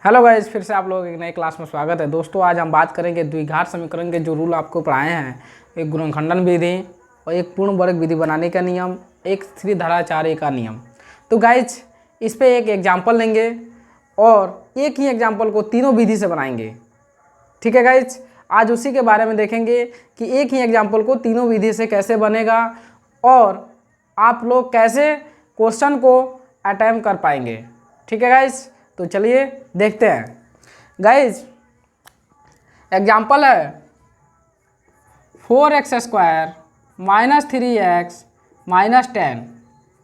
Hello guys, फिर से आप लोगों के एक नए क्लास में स्वागत है। दोस्तों, आज हम बात करेंगे द्विघात समीकरण के जो रूल आपको पढ़ाए हैं, एक गुणनखंडन विधि और एक पूर्ण वर्ग विधि बनाने का नियम, एक स्थिर धाराचार्य का नियम। तो गाइस, इस पे एक एग्जाम्पल लेंगे और एक ही एग्जाम्पल को तीनों विधि से बनाएंगे। ठीक है गाइस, आज उसी के बारे में देखेंगे कि एक ही एग्जाम्पल को तीनों विधि से कैसे बनेगा और आप लोग कैसे क्वेश्चन को अटेम्प्ट कर पाएंगे। ठीक है गाइस, तो चलिए देखते हैं। गाइज, एग्जाम्पल है 4x² - 3x - 10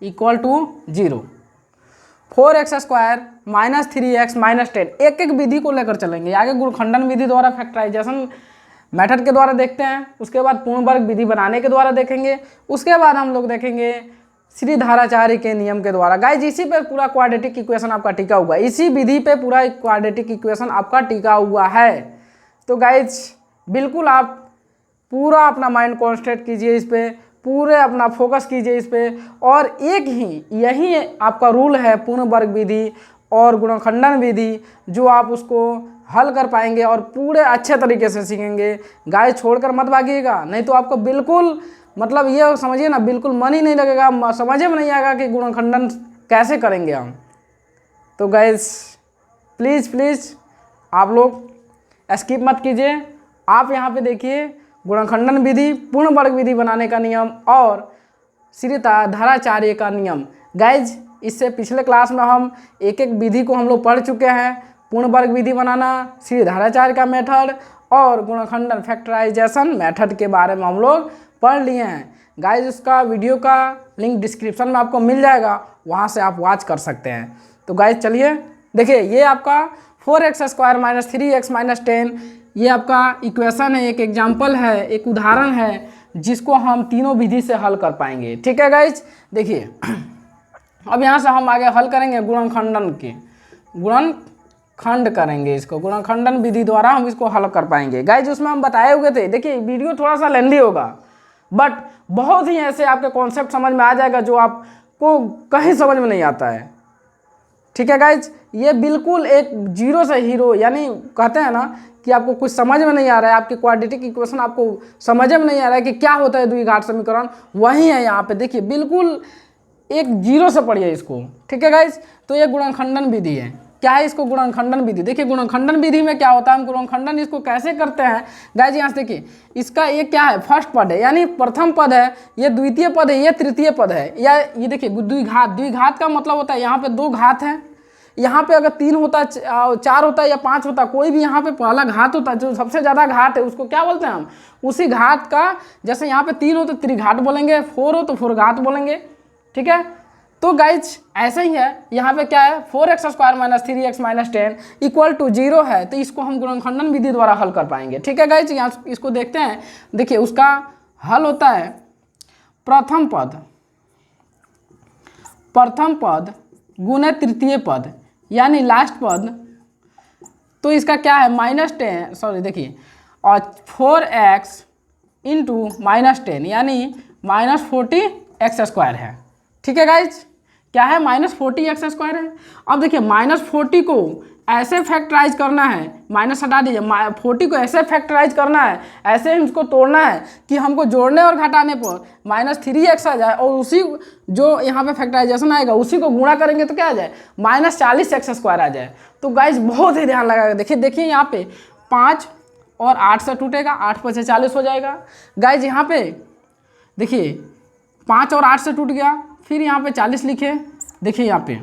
= 0। 4x² - 3x - 10 एक एक विधि को लेकर चलेंगे। आगे गुणनखंडन विधि द्वारा फैक्टराइजेशन मेथड के द्वारा देखते हैं, उसके बाद पूर्ण वर्ग विधि बनाने के द्वारा देखेंगे, उसके बाद हम लोग देखेंगे श्री धाराचार्य के नियम के द्वारा। गाइज, इसी पे पूरा क्वाड्रेटिक इक्वेशन आपका टिका हुआ है, इसी विधि पे पूरा क्वाड्रेटिक इक्वेशन आपका टिका हुआ है। तो गाइज, बिल्कुल आप पूरा अपना माइंड कॉन्सेंट्रेट कीजिए इस पे, पूरे अपना फोकस कीजिए इस पे। और एक ही यही आपका रूल है पूर्ण वर्ग विधि और गुणनखंडन विधि, जो आप उसको हल कर पाएंगे और पूरे अच्छे तरीके से सीखेंगे। गाइज, छोड़कर मत भागिएगा, नहीं तो आपको बिल्कुल मतलब ये समझिए ना, बिल्कुल मन ही नहीं लगेगा, समझ में नहीं आएगा कि गुणनखंडन कैसे करेंगे हम। तो गाइस, प्लीज़ आप लोग स्किप मत कीजिए। आप यहाँ पे देखिए गुणनखंडन विधि, पूर्ण वर्ग विधि बनाने का नियम और श्री धाराचार्य का नियम। गाइज, इससे पिछले क्लास में हम एक एक विधि को हम लोग पढ़ चुके हैं। पूर्ण वर्ग विधि बनाना, श्री धाराचार्य का मेथड और गुणनखंडन फैक्टराइजेशन मेथड के बारे में हम लोग पढ़ लिए हैं। गाइज, उसका वीडियो का लिंक डिस्क्रिप्शन में आपको मिल जाएगा, वहाँ से आप वॉच कर सकते हैं। तो गाइज चलिए देखिए, ये आपका 4x² - 3x - 10 ये आपका इक्वेशन है, एक एग्जाम्पल है, एक उदाहरण है जिसको हम तीनों विधि से हल कर पाएंगे। ठीक है गाइज, देखिए अब यहाँ से हम आगे हल करेंगे गुणनखंडन के, गुणनखंड करेंगे इसको, गुणनखंडन विधि द्वारा हम इसको हल कर पाएंगे। गाइज, उसमें हम बताए हुए थे, देखिए वीडियो थोड़ा सा लेंदी होगा बट बहुत ही ऐसे आपके कॉन्सेप्ट समझ में आ जाएगा जो आपको कहीं समझ में नहीं आता है। ठीक है गाइज, ये बिल्कुल एक जीरो से हीरो, यानी कहते हैं ना कि आपको कुछ समझ में नहीं आ रहा है, आपकी क्वाड्रेटिक इक्वेशन आपको समझ में नहीं आ रहा है कि क्या होता है द्विघात समीकरण, वही है यहाँ पे। देखिए बिल्कुल एक जीरो से पढ़िए इसको। ठीक है गाइज, तो ये गुणनखंडन विधि है। क्या है इसको? गुणनखंडन विधि। देखिए गुणनखंडन विधि में क्या होता है, हम गुणनखंडन इसको कैसे करते हैं। गाइज, यहाँ से देखिए, इसका ये क्या है, फर्स्ट पद है, यानी प्रथम पद है, ये द्वितीय पद है, ये तृतीय पद है, या ये देखिए द्विघात। द्विघात का मतलब होता है यहाँ पे दो घात है, यहाँ पे अगर 3 होता, 4 होता या 5 होता, कोई भी यहाँ पे पहला घात होता, जो सबसे ज़्यादा घात है उसको क्या बोलते हैं हम, उसी घात का। जैसे यहाँ पे 3 हो तो त्रिघात बोलेंगे, 4 हो तो 4 घात बोलेंगे। ठीक है, तो गाइज ऐसा ही है, यहाँ पे क्या है, 4x² - 3x - 10 = 0 है, तो इसको हम गुणनखंडन विधि द्वारा हल कर पाएंगे। ठीक है गाइज, यहाँ इसको देखते हैं। देखिए उसका हल होता है प्रथम पद गुणे तृतीय पद, यानी लास्ट पद। तो इसका क्या है, -10, सॉरी देखिए, और 4x × -10 यानी -40x² है। ठीक है गाइज, क्या है, -40x² है। अब देखिए -40 को ऐसे फैक्टराइज करना है, माइनस हटा दीजिए, 40 को ऐसे फैक्टराइज करना है, ऐसे ही उसको तोड़ना है कि हमको जोड़ने और घटाने पर -3x आ जाए, और उसी जो यहाँ पे फैक्टराइजेशन आएगा उसी को गुणा करेंगे तो क्या आ जाए, -40x² आ जाए। तो गाइज बहुत ही ध्यान लगाएगा। देखिए यहाँ पे 5 और 8 से टूटेगा, 8 × 5 = 40 हो जाएगा। गाइज यहाँ पे देखिए 5 और 8 से टूट गया, फिर यहाँ पे 40 लिखे। देखिए यहाँ पे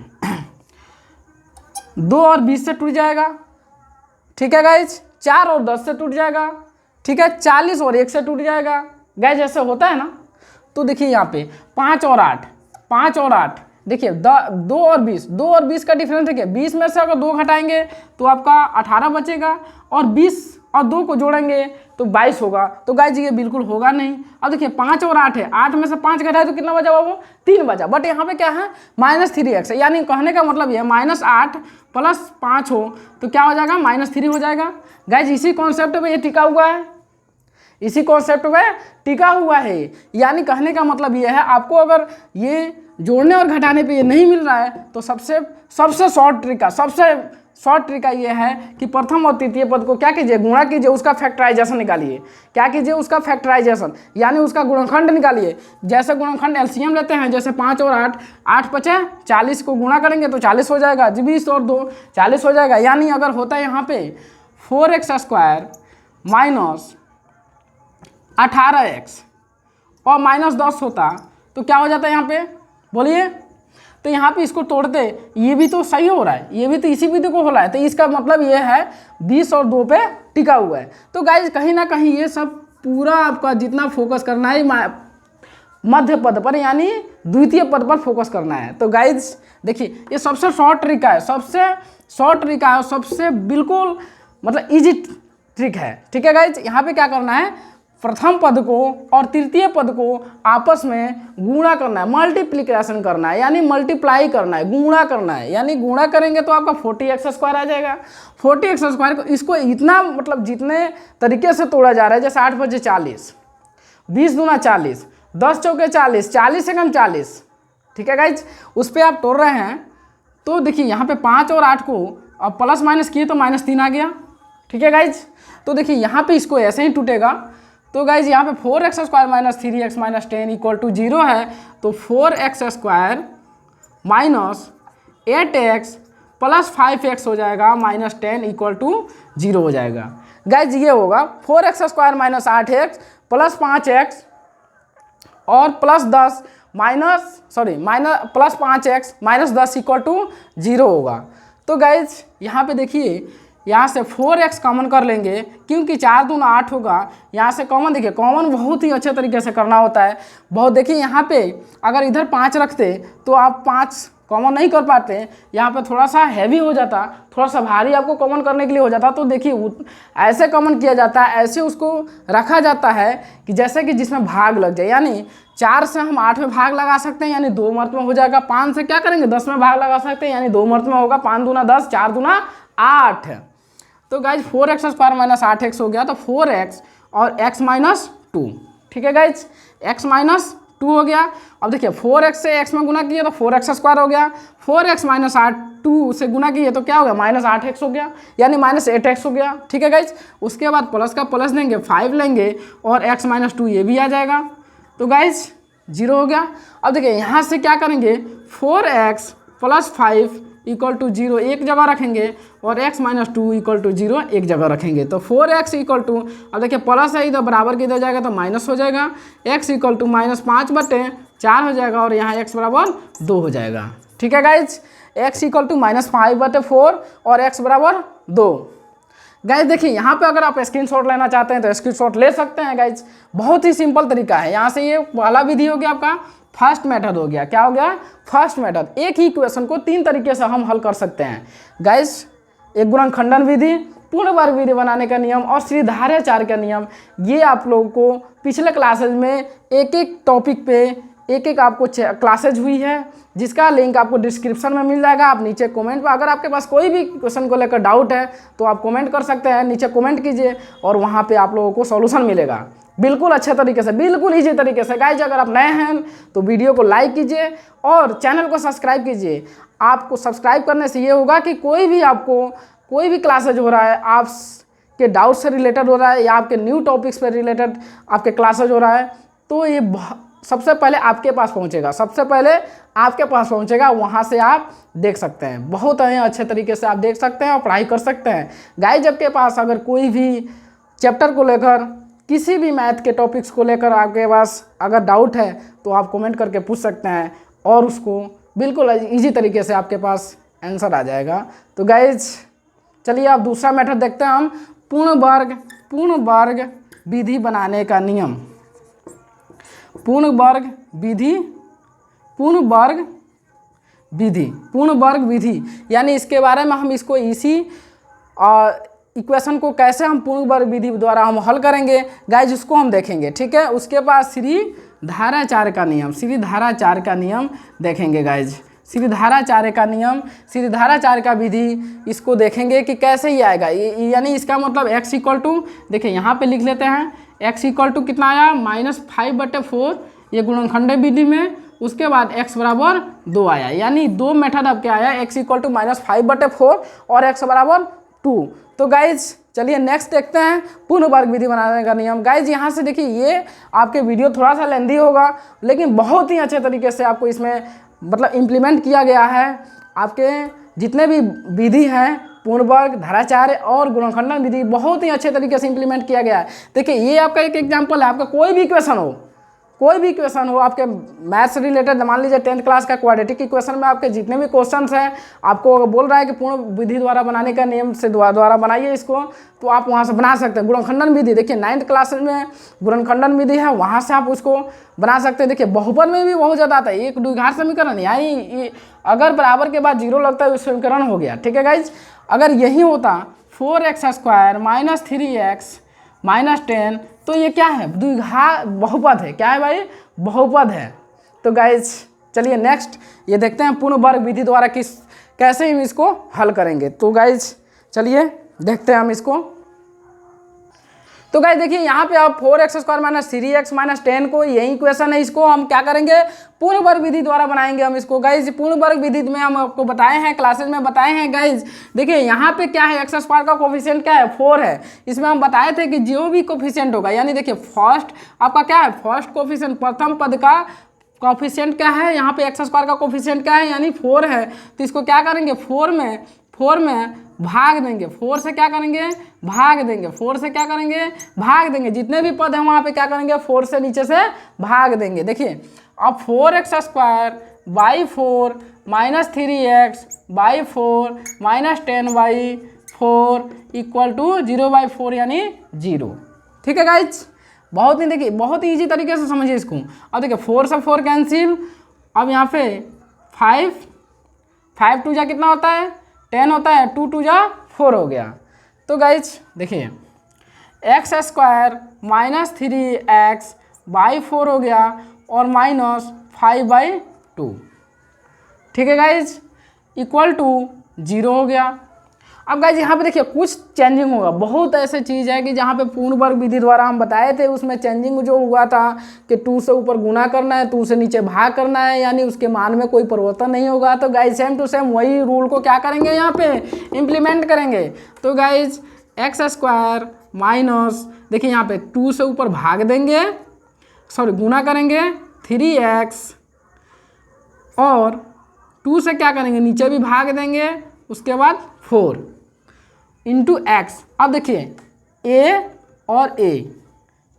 2 और 20 से टूट जाएगा। ठीक है गाइज, 4 और 10 से टूट जाएगा। ठीक है, 40 और 1 से टूट जाएगा। गाइज ऐसे होता है ना। तो देखिए यहाँ पे 5 और 8, देखिए 2 और 20 का डिफरेंस देखिए, 20 में से अगर 2 घटाएंगे तो आपका 18 बचेगा, और 20 और 2 को जोड़ेंगे तो 22 होगा। तो गाइज ये बिल्कुल होगा नहीं। अब देखिए 5 और 8 है, 8 में से 5 घटाए तो कितना बचा बाबू, 3 बचा। बट यहाँ पे क्या है, -3x है, यानी कहने का मतलब ये -8 + 5 हो तो क्या हो जाएगा, -3 हो जाएगा। गाइज इसी कॉन्सेप्ट पे ये टिका हुआ है, इसी कॉन्सेप्ट पे टिका हुआ है। यानी कहने का मतलब ये है, आपको अगर ये जोड़ने और घटाने पे ये नहीं मिल रहा है तो सबसे शॉर्ट ट्रिक का, सबसे शॉर्ट तरीका ये है कि प्रथम और तृतीय पद को क्या कीजिए, गुणा कीजिए, उसका फैक्टराइजेशन निकालिए। क्या कीजिए, उसका फैक्टराइजेशन यानी उसका गुणनखंड निकालिए। जैसे गुणनखंड एलसीएम लेते हैं, जैसे 5 और 8, 8 पचे 40 को गुणा करेंगे तो 40 हो जाएगा, 20 और 2 40 हो जाएगा। यानी अगर होता है यहाँ पे 4x² माइनस 18x और माइनस 10 होता तो क्या हो जाता है यहाँ पे, बोलिए। तो यहाँ पे इसको तोड़ते, ये भी तो सही हो रहा है, ये भी तो इसी विधि को हो रहा है, तो इसका मतलब ये है 20 और 2 पे टिका हुआ है। तो गाइज कहीं ना कहीं ये सब पूरा आपका जितना फोकस करना है मध्य पद पर यानी द्वितीय पद पर फोकस करना है। तो गाइज देखिए ये सबसे शॉर्ट ट्रिक है, सबसे शॉर्ट ट्रिक है और सबसे बिल्कुल मतलब इजी ट्रिक है। ठीक है गाइज, यहाँ पे क्या करना है, प्रथम पद को और तृतीय पद को आपस में गुणा करना है, मल्टीप्लिकेशन करना है यानी मल्टीप्लाई करना है, गुणा करना है। यानी गुणा करेंगे तो आपका 40x² आ जाएगा। 40x² को इसको इतना मतलब जितने तरीके से तोड़ा जा रहा है, जैसे 8 बजे 40, 20 दूना 40, 10 चौके 40, 40 एकम 40। ठीक है गाइज, उस पर आप तोड़ रहे हैं तो देखिए यहाँ पे 5 और 8 को अब प्लस माइनस किए तो -3 आ गया। ठीक है गाइज, तो देखिए यहाँ पे इसको ऐसे ही टूटेगा। तो गाइज यहाँ पे 4x² minus 3x minus 10 equal to 0 है, तो 4x² minus 8x plus 5x हो जाएगा माइनस 10 इक्वल टू 0 हो जाएगा। गाइज ये होगा 4x² minus 8x plus 5x और plus 10 minus plus 5x minus 10 equal to 0 होगा। तो गाइज यहाँ पे देखिए, यहाँ से 4x कॉमन कर लेंगे क्योंकि 4 दूना 8 होगा। यहाँ से कॉमन देखिए, कॉमन बहुत ही अच्छे तरीके से करना होता है। बहुत देखिए यहाँ पे अगर इधर 5 रखते तो आप 5 कॉमन नहीं कर पाते, यहाँ पे थोड़ा सा हैवी हो जाता, थोड़ा सा भारी आपको कॉमन करने के लिए हो जाता। तो देखिए ऐसे कॉमन किया जाता है, ऐसे उसको रखा जाता है कि जैसे कि जिसमें भाग लग जाए। यानी 4 से हम 8 में भाग लगा सकते हैं यानी 2 मर्त में हो जाएगा। 5 से क्या करेंगे, 10 में भाग लगा सकते हैं यानी 2 मर्त में होगा। 5 दूना 10, 4 दूना 8। तो गाइज 4x² माइनस 8x हो गया, तो 4x और x माइनस 2। ठीक है गाइज, x माइनस 2 हो गया। अब देखिए 4x से x में गुना किए तो 4x² हो गया, 4x माइनस 2 से गुना किए तो क्या हो गया, माइनस 8x हो गया यानी माइनस 8x हो गया। ठीक है गाइज, उसके बाद प्लस का प्लस देंगे, 5 लेंगे और x माइनस 2 ये भी आ जाएगा। तो गाइज 0 हो गया। अब देखिए यहाँ से क्या करेंगे, 4x प्लस 5 इक्वल टू 0 एक जगह रखेंगे और x माइनस 2 इक्वल टू 0 एक जगह रखेंगे। तो 4x इक्वल टू, अब देखिए प्लस है इधर बराबर किधर जाएगा तो माइनस हो जाएगा, x इक्वल टू -5/4 हो जाएगा और यहाँ x बराबर 2 हो जाएगा। ठीक है गाइज, x इक्वल टू -5/4 और x बराबर 2। गाइज देखिए यहाँ पे अगर आप स्क्रीनशॉट लेना चाहते हैं तो स्क्रीनशॉट ले सकते हैं गाइज, बहुत ही सिंपल तरीका है। यहाँ से ये वाला विधि हो गया आपका फर्स्ट मेथड हो गया। क्या हो गया, फर्स्ट मेथड। एक ही इक्वेशन को 3 तरीके से हम हल कर सकते हैं गाइज, एक गुणनखंडन विधि, पूर्ण वर्ग विधि बनाने का नियम और श्रीधार्याचार्य का नियम। ये आप लोगों को पिछले क्लासेज में एक एक टॉपिक पे एक आपको क्लासेज हुई है, जिसका लिंक आपको डिस्क्रिप्शन में मिल जाएगा। आप नीचे कमेंट पर अगर आपके पास कोई भी क्वेश्चन को लेकर डाउट है तो आप कमेंट कर सकते हैं, नीचे कमेंट कीजिए और वहाँ पे आप लोगों को सॉल्यूशन मिलेगा बिल्कुल अच्छे तरीके से, बिल्कुल ईजी तरीके से। गाइज अगर आप नए हैं तो वीडियो को लाइक कीजिए और चैनल को सब्सक्राइब कीजिए। आपको सब्सक्राइब करने से ये होगा कि कोई भी आपको कोई भी क्लासेज हो रहा है, आप के डाउट से रिलेटेड हो रहा है या आपके न्यू टॉपिक्स पर रिलेटेड आपके क्लासेज हो रहा है, तो ये सबसे पहले आपके पास पहुंचेगा, सबसे पहले आपके पास पहुंचेगा, वहां से आप देख सकते हैं। बहुत अच्छे तरीके से आप देख सकते हैं और पढ़ाई कर सकते हैं। गाइज आपके पास अगर कोई भी चैप्टर को लेकर, किसी भी मैथ के टॉपिक्स को लेकर आपके पास अगर डाउट है तो आप कमेंट करके पूछ सकते हैं और उसको बिल्कुल ईजी तरीके से आपके पास आंसर आ जाएगा। तो गाइज चलिए आप दूसरा मेथड देखते हैं हम, पूर्ण वर्ग विधि बनाने का नियम। पूर्ण वर्ग विधि यानी इसके बारे में हम इसको इसी इक्वेशन को कैसे हम पूर्ण वर्ग विधि द्वारा हम हल करेंगे गाइज, उसको हम देखेंगे। ठीक है, उसके बाद श्रीधार्याचार्य का नियम देखेंगे गाइज। श्रीधार्याचार्य का विधि इसको देखेंगे कि कैसे ही आएगा, यानी इसका मतलब x इक्वल टू, देखिए यहाँ पे लिख लेते हैं, x इक्वल टू कितना आया, -5/4 ये गुणनखंड विधि में, उसके बाद x बराबर 2 आया, यानी 2 मेथड अब क्या आया, x इक्वल टू -5/4 और x बराबर 2। तो गाइज चलिए नेक्स्ट देखते हैं पूर्ण वर्ग विधि बनाने का नियम। गाइज यहाँ से देखिए, ये आपके वीडियो थोड़ा सा लेंदी होगा, लेकिन बहुत ही अच्छे तरीके से आपको इसमें मतलब इम्प्लीमेंट किया गया है। आपके जितने भी विधि हैं, पूर्ण वर्ग, धाराचार्य और गुणनखंडन विधि, बहुत ही अच्छे तरीके से इम्प्लीमेंट किया गया है। देखिए ये आपका एक एग्जाम्पल है। आपका कोई भी क्वेश्चन हो आपके मैथ से रिलेटेड, मान लीजिए 10th क्लास का क्वाड्रेटिक इक्वेशन में आपके जितने भी क्वेश्चंस हैं, आपको बोल रहा है कि पूर्ण विधि द्वारा बनाने का नियम से द्वारा बनाइए इसको, तो आप वहाँ से बना सकते हैं। गुणनखंडन विधि देखिए 9th क्लास में गुणनखंडन विधि है, वहाँ से आप उसको बना सकते हैं। देखिए बहुपद में भी बहुत ज़्यादा आता है, एक द्विघात समीकरण, यानी अगर बराबर के बाद 0 लगता है तो समीकरण हो गया। ठीक है गाइज, अगर यही होता 4x² - 3x - 10, तो ये क्या है, द्विघात बहुपद है। क्या है भाई, बहुपद है। तो गाइज चलिए नेक्स्ट ये देखते हैं पूर्ण वर्ग विधि द्वारा कैसे हम इसको हल करेंगे। तो गाइज चलिए देखते हैं हम इसको। तो गाइज देखिए यहाँ पे आप 4x² - 3x - 10 को, यही क्वेश्चन है, इसको हम क्या करेंगे, पूर्ण वर्ग विधि द्वारा बनाएंगे हम इसको। गाइज पूर्ण वर्ग विधि में हम आपको बताए हैं, क्लासेज में बताए हैं। गाइज देखिए यहाँ पे क्या है, x² का कोफिशिएंट क्या है, 4 है। इसमें हम बताए थे कि जो भी कोफिशिएंट होगा, यानी देखिए फर्स्ट आपका क्या है, फर्स्ट कोफिशिएंट, प्रथम पद का कोफिशिएंट क्या है, यहाँ पे x² का कोफिशिएंट क्या है, यानी 4 है। तो इसको क्या करेंगे, 4 में भाग देंगे, 4 से क्या करेंगे, भाग देंगे, 4 से क्या करेंगे, भाग देंगे। जितने भी पद हैं वहाँ पे क्या करेंगे, 4 से नीचे से भाग देंगे। देखिए अब 4x² / 4 - 3x / 4 - 10/4 = 0/4 यानी 0। ठीक है गाइज, बहुत ही देखिए बहुत ही ईजी तरीके से समझिए इसको। अब देखिए 4 से 4 कैंसिल, अब यहाँ पे 5 2 जा कितना होता है, 10 होता है, 2 2 जा 4 हो गया। तो गाइज देखिए x² - 3x / 4 हो गया और -5/2। ठीक है गाइज, इक्वल टू 0 हो गया। अब गाइज यहाँ पे देखिए कुछ चेंजिंग होगा, बहुत ऐसे चीज़ है कि जहाँ पे पूर्ण वर्ग विधि द्वारा हम बताए थे, उसमें चेंजिंग जो हुआ था कि 2 से ऊपर गुना करना है, 2 से नीचे भाग करना है, यानी उसके मान में कोई परिवर्तन नहीं होगा। तो गाइज सेम टू सेम वही रूल को क्या करेंगे, यहाँ पे इम्प्लीमेंट करेंगे। तो गाइज x² माइनस, देखिए यहाँ पे 2 से ऊपर भाग देंगे, सॉरी गुना करेंगे 3x, और 2 से क्या करेंगे, नीचे भी भाग देंगे, उसके बाद 4 इंटू एक्स। अब देखिए a और a,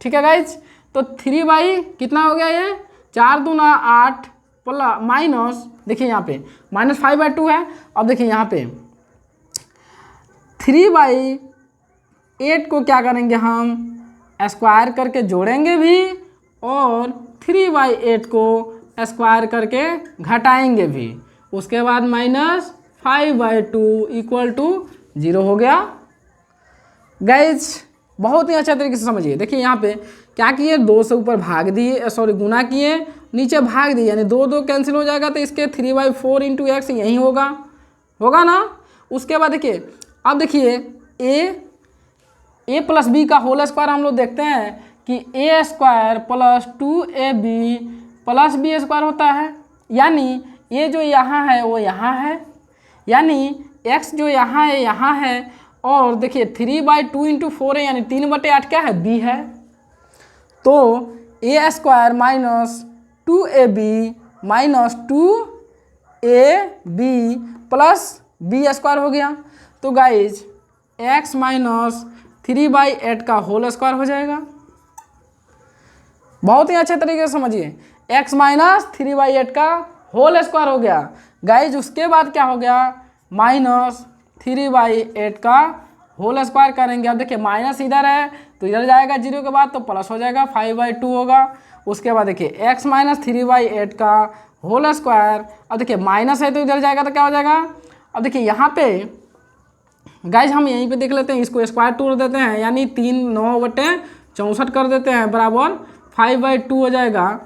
ठीक है गाइज। तो 3 कितना हो गया, ये 4 दूना 8 प्लस माइनस, देखिए यहाँ पे -5/2 है। अब देखिए यहाँ पे 3/8 को क्या करेंगे, हम स्क्वायर करके जोड़ेंगे भी, और 3/8 को स्क्वायर करके घटाएंगे भी, उसके बाद -5/2 = 0 हो गया। गाइज बहुत ही अच्छा तरीके से समझिए। देखिए यहाँ पे क्या किए, 2 से ऊपर भाग दिए, सॉरी गुना किए, नीचे भाग दिए, यानी 2 2 कैंसिल हो जाएगा, तो इसके 3/4 इंटू एक्स यही होगा ना। उसके बाद देखिए, अब देखिए a + b का होल स्क्वायर हम लोग देखते हैं कि a² + 2ab + b² होता है, यानी ये जो यहाँ है वो यहाँ है, यानी x जो यहाँ है, और देखिए 3/2 इंटू 4 है, यानी 3/8 क्या है, b है। तो a² - 2ab - 2ab + b² हो गया। तो गाइज x - 3/8 का होल स्क्वायर हो जाएगा। बहुत ही अच्छे तरीके से समझिए, x - 3/8 का होल स्क्वायर हो गया। गाइज उसके बाद क्या हो गया, -3/8 का होल स्क्वायर करेंगे। अब देखिए माइनस इधर है तो इधर जाएगा 0 के बाद, तो प्लस हो जाएगा 5/2 होगा। उसके बाद देखिए x - 3/8 का होल स्क्वायर, अब देखिए माइनस है तो इधर जाएगा तो क्या हो जाएगा। अब देखिए यहाँ पे गाइज हम यहीं पे देख लेते हैं, इसको स्क्वायर तोड़ देते हैं, यानी 3 9/64 कर देते हैं, बराबर 5/2 हो जाएगा।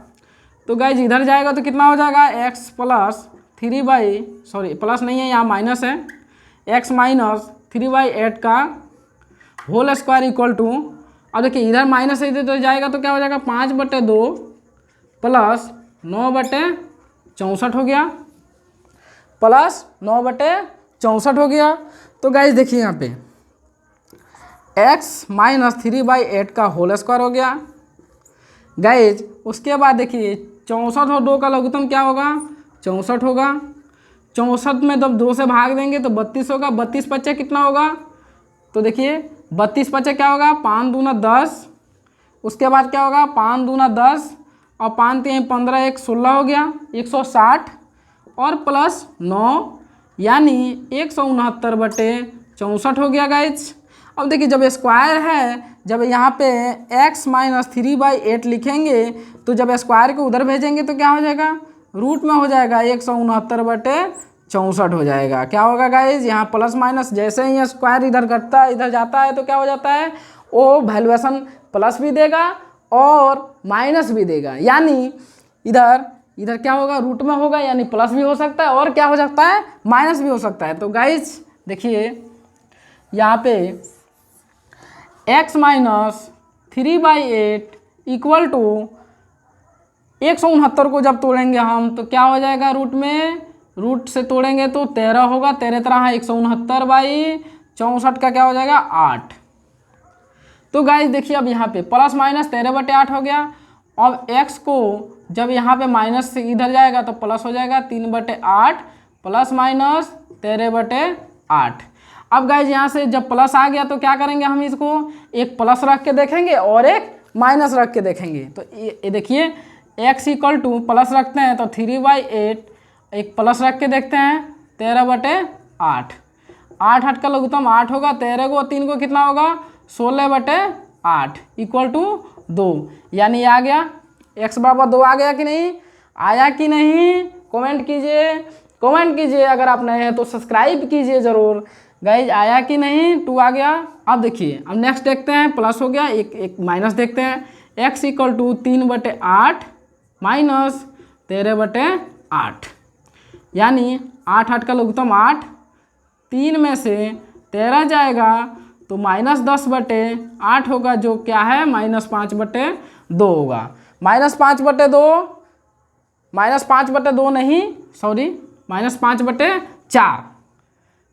तो गाइज इधर जाएगा तो कितना हो जाएगा, x + 3/, सॉरी प्लस नहीं है यहाँ माइनस है, x - 3/8 का होल स्क्वायर इक्वल टू, अब देखिए इधर माइनस है इधर जाएगा तो क्या हो जाएगा 5/2 प्लस 9/64 हो गया, प्लस 9/64 हो गया। तो गाइज देखिए यहाँ पे x माइनस 3/8 का होल स्क्वायर हो गया गाइज। उसके बाद देखिए 64 और 2 का लघुत्तम क्या होगा, 64 होगा। 64 में जब 2 से भाग देंगे तो 32 होगा। 32 पच्चे कितना होगा, तो देखिए 32 पच्चे क्या होगा, 5 दूना 10। उसके बाद क्या होगा, 5 दूना 10 और 5 3 15, 1 16 हो गया, 160 और प्लस 9 यानी 169/64 हो गया गाइज। अब देखिए जब स्क्वायर है, जब यहाँ पे x माइनस 3/8 लिखेंगे तो जब स्क्वायर को उधर भेजेंगे तो क्या हो जाएगा, रूट में हो जाएगा, 169/64 हो जाएगा। क्या होगा गाइज, यहाँ प्लस माइनस जैसे ही स्क्वायर इधर घटता है इधर जाता है तो क्या हो जाता है, वो वैल्यूएशन प्लस भी देगा और माइनस भी देगा, यानी इधर इधर क्या होगा, रूट में होगा, यानी प्लस भी हो सकता है और क्या हो सकता है, माइनस भी हो सकता है। तो गाइज देखिए यहाँ पे x माइनस 3/8 इक्वल टू 169 को जब तोड़ेंगे हम तो क्या हो जाएगा, रूट में, रूट से तोड़ेंगे तो 13 होगा, 13 तरह 169/64 का क्या हो जाएगा, 8। तो गाइज देखिए अब यहाँ पे प्लस माइनस 13/8 हो गया। अब x को जब यहाँ पे माइनस से इधर जाएगा तो प्लस हो जाएगा, 3/8 प्लस माइनस 13/8। अब गाइज यहाँ से जब प्लस आ गया तो क्या करेंगे, हम इसको एक प्लस रख के देखेंगे और एक माइनस रख के देखेंगे। तो ये देखिए x इक्वल टू प्लस रखते हैं तो 3/8, एक प्लस रख के देखते हैं 13/8। 8 8 का लघुत्तम 8 होगा, 13 को 3 को कितना होगा, 16/8 इक्वल टू 2, यानी आ गया x बराबर 2 आ गया कि नहीं, आया कि नहीं, कमेंट कीजिए, कमेंट कीजिए। अगर आप नए हैं तो सब्सक्राइब कीजिए ज़रूर। गाइज आया कि नहीं, 2 आ गया। अब देखिए अब नेक्स्ट देखते हैं, प्लस हो गया, एक माइनस देखते हैं, x इक्वल टू 3/8 माइनस 13/8, यानी 8 8 का लघुत्तम 8, 3 में से 13 जाएगा तो -10/8 होगा, जो क्या है -5/2 होगा। -5/2, -5/2 नहीं सॉरी, -5/4,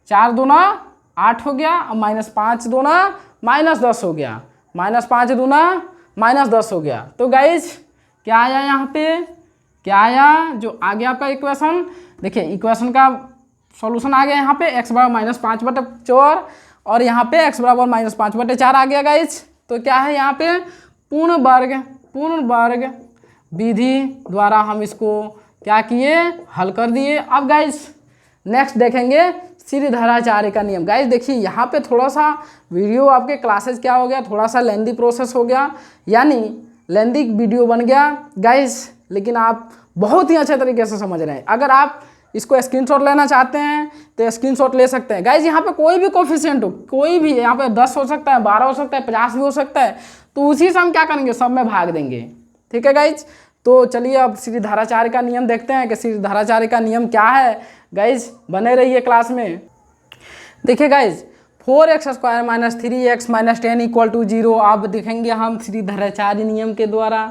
4 दूना 8 हो गया और -5 दूना -10 हो गया, -5 दूना -10 हो गया। तो गाइज क्या आया यहाँ पे, क्या आया, जो आ गया आपका इक्वेशन, देखिए इक्वेशन का सॉल्यूशन आ गया यहाँ पे, x बराबर -5/4 और यहाँ पे x बराबर -5/4 आ गया गाइज। तो क्या है यहाँ पे, पूर्ण वर्ग विधि द्वारा हम इसको क्या किए, हल कर दिए। अब गाइज नेक्स्ट देखेंगे श्रीधराचार्य का नियम। गाइज देखिए यहाँ पे थोड़ा सा वीडियो आपके क्लासेस क्या हो गया, थोड़ा सा लेंदी प्रोसेस हो गया, यानी लेंदी वीडियो बन गया गाइज, लेकिन आप बहुत ही अच्छे तरीके से समझ रहे हैं। अगर आप इसको स्क्रीनशॉट लेना चाहते हैं तो स्क्रीनशॉट ले सकते हैं। गाइज यहाँ पे कोई भी कोफिशिएंट हो, कोई भी, यहाँ पे 10 हो सकता है, 12 हो सकता है, 50 भी हो सकता है, तो उसी से हम क्या करेंगे, सब में भाग देंगे। ठीक है गाइज, तो चलिए अब श्रीधराचार्य का नियम देखते हैं कि श्रीधराचार्य का नियम क्या है। गाइज बने रहिए क्लास में। देखिए guys 4x² - 3x - 10 equal to 0, आप देखेंगे हम श्रीधराचार्य नियम के द्वारा।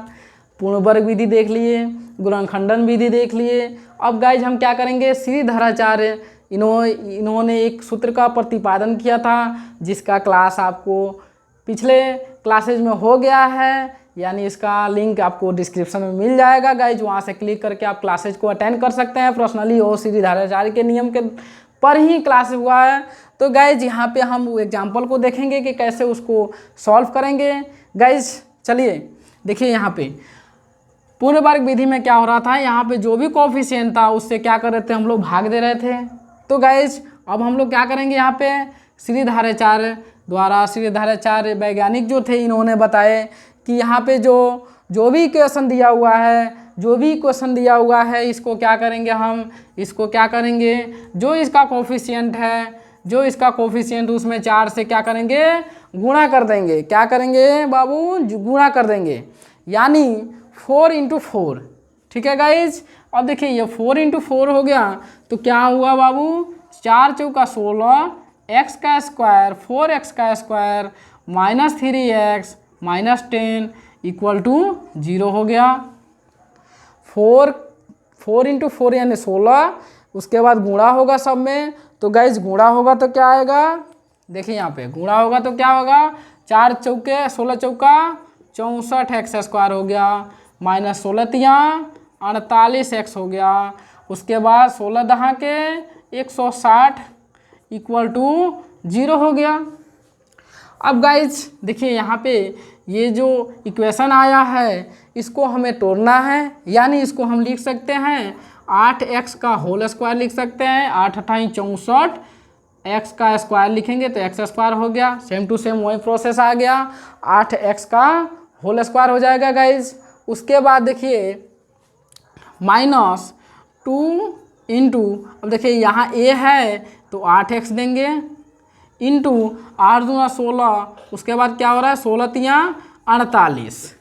पूर्ण वर्ग विधि देख लिए, गुणनखंडन विधि देख लिए। अब गाइज हम क्या करेंगे, श्रीधराचार्य इन्होंने एक सूत्र का प्रतिपादन किया था जिसका क्लास आपको पिछले क्लासेज में हो गया है, यानी इसका लिंक आपको डिस्क्रिप्शन में मिल जाएगा गाइज, वहाँ से क्लिक करके आप क्लासेज को अटेंड कर सकते हैं पर्सनली, और श्रीधराचार्य के नियम के पर ही क्लास हुआ है। तो गाइज यहाँ पे हम एग्जाम्पल को देखेंगे कि कैसे उसको सॉल्व करेंगे। गाइज चलिए देखिए यहाँ पे पूर्ण वर्ग विधि में क्या हो रहा था, यहाँ पे जो भी कोफिशिएंट था उससे क्या कर रहे थे, हम लोग भाग दे रहे थे। तो गाइज अब हम लोग क्या करेंगे, यहाँ पे श्रीधराचार्य द्वारा, श्रीधराचार्य वैज्ञानिक जो थे, इन्होंने बताए कि यहाँ पे जो भी क्वेश्चन दिया हुआ है, इसको क्या करेंगे हम, इसको क्या करेंगे, जो इसका कोफिशिएंट है, जो इसका कोफिशिएंट उसमें 4 से क्या करेंगे, गुणा कर देंगे। क्या करेंगे बाबू, गुणा कर देंगे, यानी 4 × 4। ठीक है गाइज, अब देखिए ये 4 × 4 हो गया तो क्या हुआ बाबू, 4 चौका 16, x² 4x² -3x -10 equal to 0 हो गया। 4 4 इंटू 4 यानी 16, उसके बाद गुणा होगा सब में। तो गाइज गुणा होगा तो क्या आएगा, देखिए यहाँ पे गुणा होगा तो क्या होगा, 4 चौके 16 चौका 64 एक्स स्क्वायर हो गया, माइनस 16 तियाँ 48 एक्स हो गया। उसके बाद 16 दहा के 160 इक्वल टू 0 हो गया। अब गाइज देखिए यहाँ पे ये जो इक्वेशन आया है इसको हमें तोड़ना है, यानी इसको हम लिख सकते हैं 8x का होल स्क्वायर लिख सकते हैं, 8 अट्ठाई 64, x का स्क्वायर लिखेंगे तो x स्क्वायर हो गया, सेम टू सेम वही प्रोसेस आ गया, 8x का होल स्क्वायर हो जाएगा गाइज। उसके बाद देखिए -2 इंटू, अब देखिए यहाँ a है तो 8x देंगे, इंटू 8 दूना 16, उसके बाद क्या हो रहा है 16 तियाँ 48,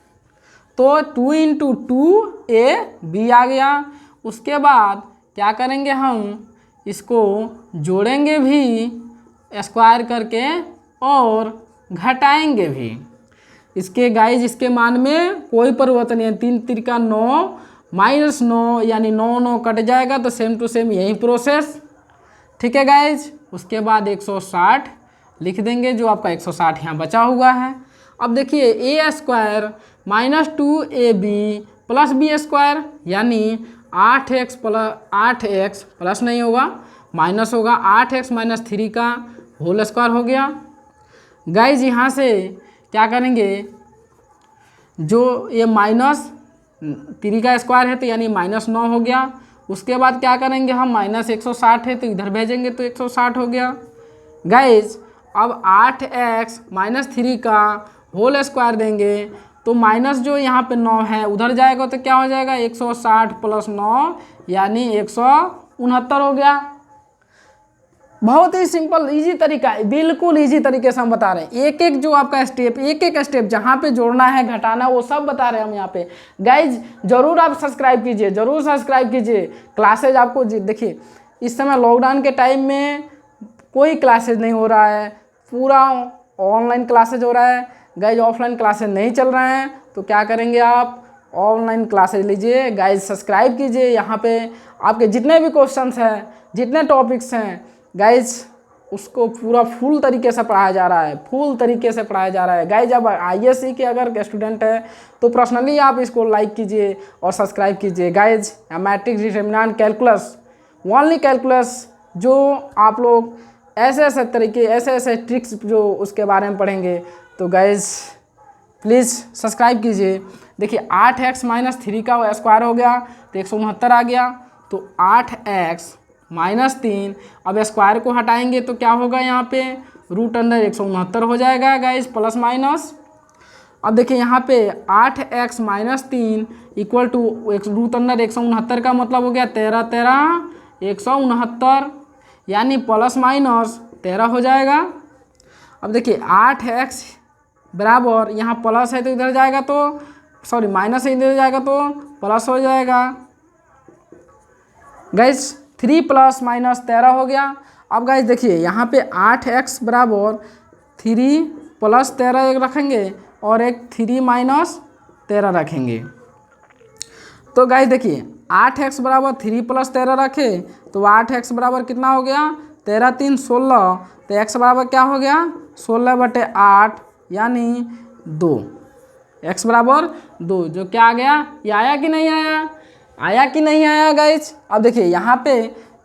तो 2 इंटू 2ab आ गया। उसके बाद क्या करेंगे हम इसको जोड़ेंगे भी स्क्वायर करके और घटाएंगे भी। इसके गाइज इसके मान में कोई परिवर्तन नहीं है, 3 तिरका 9 माइनस 9 यानी 9 9 कट जाएगा, तो सेम टू सेम यही प्रोसेस, ठीक है गाइज। उसके बाद 160 लिख देंगे, जो आपका 160 यहाँ बचा हुआ है। अब देखिए A square minus 2ab plus B square यानी 8x प्लस नहीं होगा माइनस होगा, 8x माइनस 3 का होल स्क्वायर हो गया। गाइज यहाँ से क्या करेंगे, जो ये माइनस 3 का स्क्वायर है तो यानी -9 हो गया। उसके बाद क्या करेंगे हम, माइनस 160 है तो इधर भेजेंगे तो 160 हो गया। गाइज अब 8x माइनस 3 का होल स्क्वायर देंगे तो माइनस जो यहाँ पे 9 है उधर जाएगा तो क्या हो जाएगा 160 प्लस 9 यानी 169 हो गया। बहुत ही सिंपल इजी तरीका है, बिल्कुल इजी तरीके से हम बता रहे हैं। एक एक जो आपका स्टेप, एक एक स्टेप जहाँ पे जोड़ना है घटाना वो सब बता रहे हैं हम यहाँ पे। गाइज जरूर आप सब्सक्राइब कीजिए, जरूर सब्सक्राइब कीजिए। क्लासेज आपको देखिए इस समय लॉकडाउन के टाइम में कोई क्लासेज नहीं हो रहा है, पूरा ऑनलाइन क्लासेज हो रहा है। गाइज ऑफलाइन क्लासेज नहीं चल रहे हैं तो क्या करेंगे आप ऑनलाइन क्लासेज लीजिए। गाइज सब्सक्राइब कीजिए, यहाँ पे आपके जितने भी क्वेश्चंस हैं, जितने टॉपिक्स हैं गाइज उसको पूरा फुल तरीके से पढ़ाया जा रहा है, फुल तरीके से पढ़ाया जा रहा है। गाइज अब ISC के अगर स्टूडेंट है तो पर्सनली आप इसको लाइक कीजिए और सब्सक्राइब कीजिए। Guys matrix determinant calculus, only calculus, जो आप लोग ऐसे ऐसे तरीके, ऐसे ऐसे ट्रिक्स जो उसके बारे में पढ़ेंगे, तो गाइज प्लीज़ सब्सक्राइब कीजिए। देखिए 8x माइनस 3 का स्क्वायर हो गया तो 169 आ गया, तो 8x माइनस 3, अब स्क्वायर को हटाएंगे तो क्या होगा यहाँ पे √169 हो जाएगा गाइज, प्लस माइनस। अब देखिए यहाँ पे 8x माइनस 3 इक्वल टू √169 का मतलब हो गया 13 13 169 यानी प्लस माइनस 13 हो जाएगा। अब देखिए 8x बराबर यहाँ प्लस है तो इधर जाएगा तो सॉरी माइनस है इधर जाएगा तो प्लस हो जाएगा। गाइज 3 प्लस माइनस 13 हो गया। अब गाइज देखिए यहाँ पे 8x बराबर 3 प्लस 13 एक रखेंगे और एक 3 माइनस 13 रखेंगे। तो गाइज देखिए 8x बराबर 3 प्लस 13 रखे तो 8x बराबर कितना हो गया 13 3 16, तो x बराबर क्या हो गया 16/8 यानी 2, x बराबर 2, जो क्या आ गया, ये आया कि नहीं आया, आया कि नहीं आया गाइज। अब देखिए यहाँ पे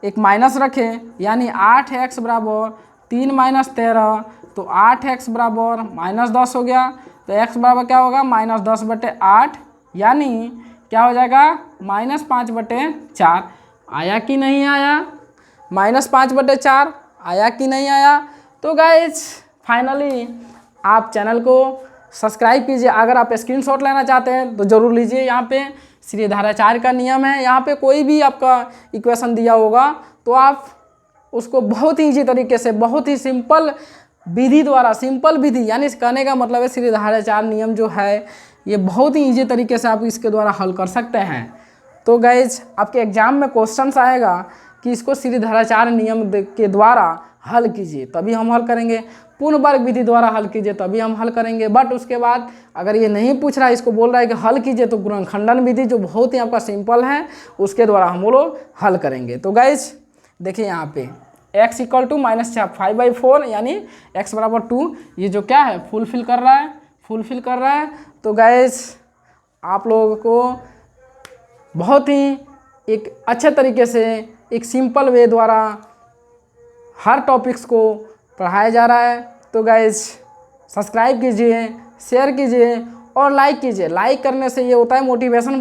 एक माइनस रखें यानी 8x बराबर 3 माइनस 13, तो 8x बराबर -10 हो गया, तो x बराबर क्या होगा -10/8 यानी क्या हो जाएगा -5/4। आया कि नहीं आया, -5/4 आया कि नहीं आया। तो गाइज फाइनली आप चैनल को सब्सक्राइब कीजिए। अगर आप स्क्रीनशॉट लेना चाहते हैं तो ज़रूर लीजिए। यहाँ पे श्रीधाराचार्य का नियम है, यहाँ पे कोई भी आपका इक्वेशन दिया होगा तो आप उसको बहुत ही ईजी तरीके से, बहुत ही सिंपल विधि द्वारा, सिंपल विधि यानी कहने का मतलब है श्रीधाराचार्य नियम जो है ये बहुत ही ईजी तरीके से आप इसके द्वारा हल कर सकते हैं। तो गाइज आपके एग्जाम में क्वेश्चंस आएगा कि इसको श्रीधाराचार्य नियम के द्वारा हल कीजिए, तभी हम हल करेंगे। पूर्ण वर्ग विधि द्वारा हल कीजिए तभी हम हल करेंगे। बट उसके बाद अगर ये नहीं पूछ रहा है, इसको बोल रहा है कि हल कीजिए, तो गुणनखंडन विधि जो बहुत ही आपका सिंपल है उसके द्वारा हम लोग हल करेंगे। तो गाइस देखिए यहाँ पे x इक्वल टू -5/4 यानी x बराबर 2, ये जो क्या है फुलफिल कर रहा है। तो गाइस आप लोगों को बहुत ही एक अच्छे तरीके से एक सिंपल वे द्वारा हर टॉपिक्स को पढ़ाया जा रहा है। तो गाइस सब्सक्राइब कीजिए, शेयर कीजिए और लाइक कीजिए। लाइक करने से ये होता है मोटिवेशन